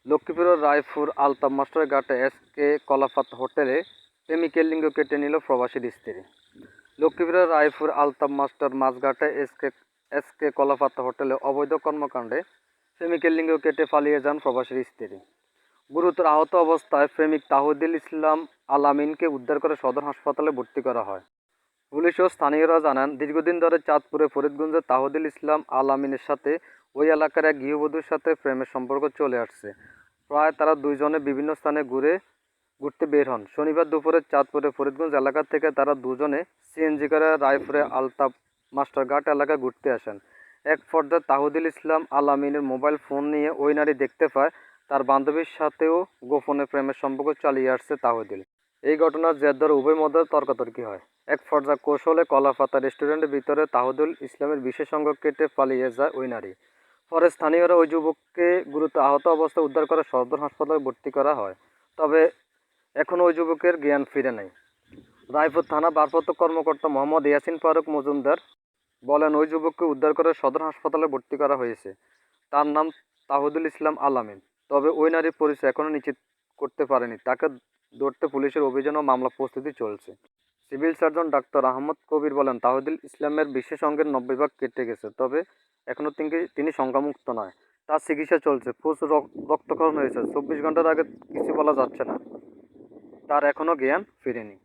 লক্ষ্মীপুরের রায়পুর আলতাফ মাস্টার ঘাটে এসকে কলাপাত হোটেলে প্রেমিকের লিঙ্গ কেটে নিল প্রবাসীর স্ত্রী। লক্ষ্মীপুরের রায়পুর আলতাফ মাস্টার মাঝঘাটে এসকে কলাপাত হোটেলে অবৈধ কর্মকাণ্ডে প্রেমিকের লিঙ্গ কেটে পালিয়ে যান প্রবাসীর স্ত্রী। গুরুতর আহত অবস্থায় প্রেমিক তাহিদুল ইসলাম আলামিনকে উদ্ধার করে সদর হাসপাতালে ভর্তি করা হয়। পুলিশ ও স্থানীয়রা জানান, দীর্ঘদিন ধরে চাঁদপুরে ফরিদগঞ্জে তাহিদুল ইসলাম আলামিনের সাথে ওই এলাকার এক গৃহবধূর সাথে প্রেমের সম্পর্ক চলে আসছে। প্রায় তারা দুইজনে বিভিন্ন স্থানে ঘুরতে বের হন। শনিবার দুপুরে চাঁদপুরে ফরিদগঞ্জ এলাকা থেকে তারা দুজনে সিএনজি করে রায়পুরে আলতাফ মাস্টারঘাট এলাকায় ঘুরতে আসেন। এক পর্যায়ে তাহিদুল ইসলাম আলামিনের মোবাইল ফোন নিয়ে ওই নারী দেখতে পায় তার বান্ধবীর সাথেও গোপনে প্রেমের সম্পর্ক চালিয়ে আসছে তাহিদুল। এই ঘটনার জের ধরে উভয় মধ্যে তর্কাতর্কি হয়। এক পর্যায়ে কৌশলে কলাপাতা রেস্টুরেন্টের ভিতরে তাহিদুল ইসলামের বিশেষ অঙ্গ কেটে পালিয়ে যায় ওই নারী। পরে স্থানীয়রা ওই যুবককে গুরুতর আহত অবস্থায় উদ্ধার করে সদর হাসপাতালে ভর্তি করা হয়। তবে এখনও ওই যুবকের জ্ঞান ফিরে নাই। রায়পুর থানা ভারপ্রাপ্ত কর্মকর্তা মোহাম্মদ ইয়াসিন ফারুক মজুমদার বলেন, ওই যুবককে উদ্ধার করে সদর হাসপাতালে ভর্তি করা হয়েছে। তার নাম তাহিদুল ইসলাম আলামিন। তবে ওই নারীর পরিচয় এখনও নিশ্চিত করতে পারেনি। তাকে ধরতে পুলিশের অভিযান ও মামলা প্রস্তুতি চলছে। সিভিল সার্জন ডাক্তার আহমদ কবির বলেন, তাহিদুল ইসলামের বিশেষ অঙ্গের 90 ভাগ কেটে গেছে, তবে এখনও তিনি সংক্রমুক্ত নয়। তার চিকিৎসা চলছে। প্রচুর রক্তক্ষরণ হয়েছে। 24 ঘন্টার আগে কিছু বলা যাচ্ছে না। তার এখনও জ্ঞান ফেরেনি।